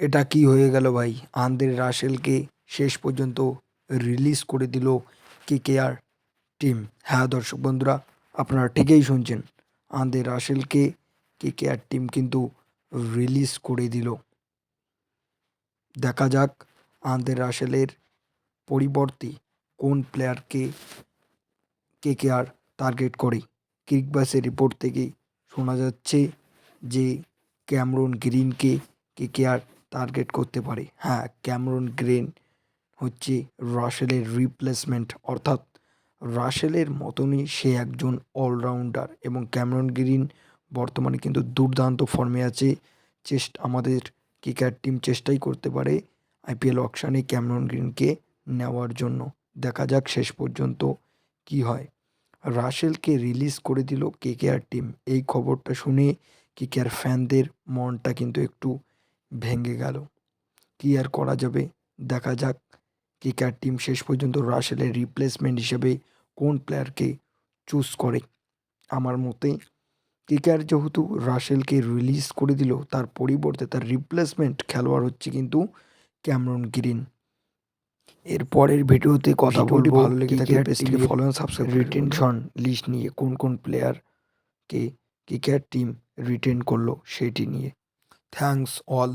এটা কি হয়ে গেল ভাই? আন্দ্রে রাসেলকে শেষ পর্যন্ত রিলিজ করে দিল কেকেআর টিম। হ্যাঁ দর্শক বন্ধুরা, আপনারা ঠিকই শুনছেন। আন্দ্রে রাসেলকে কেকেআর টিম কিন্তু রিলিজ করে দিল। দেখা যাক আন্দ্রে রাসেলের পরিবর্তে কোন প্লেয়ারকে কেকেআর টার্গেট করে। ক্রিকবাসের রিপোর্ট থেকে শোনা যাচ্ছে যে ক্যামেরন গ্রিনকে কেকেআর টার্গেট করতে পারে। হ্যাঁ, ক্যামেরন গ্রিন হচ্ছে রাসেলের রিপ্লেসমেন্ট, অর্থাৎ রাসেলের মতনই সে একজন অলরাউন্ডার এবং ক্যামেরন গ্রিন বর্তমানে কিন্তু দুর্দান্ত ফর্মে আছে। আমাদের কেকেআর টিম চেষ্টাই করতে পারে আইপিএল অকশানে ক্যামেরন গ্রিনকে নেওয়ার জন্য। দেখা যাক শেষ পর্যন্ত কি হয়। রাসেলকে রিলিজ করে দিল কেকেআর টিম। এই খবরটা শুনে কেকেআর ফ্যানদের মনটা কিন্তু একটু ভেঙে গেল। কি আর করা যাবে, দেখা যাক কেকেআর টিম শেষ পর্যন্ত রাসেলের রিপ্লেসমেন্ট হিসেবে কোন প্লেয়ারকে চুজ করে। আমার মতে কেকেআর যেহেতু রাসেলকে রিলিজ করে দিল, তার পরিবর্তে তার রিপ্লেসমেন্ট খেলোয়াড় হচ্ছে কিন্তু ক্যামেরন গ্রিন। এর পরের ভিডিওতে কথা বলবো ভালো লেগে থাকলে পেজটিকে follow and subscribe retention list নিয়ে, কোন কোন প্লেয়ারকে কেকেআর টিম রিটেন করলো সেটি নিয়ে। Thanks all.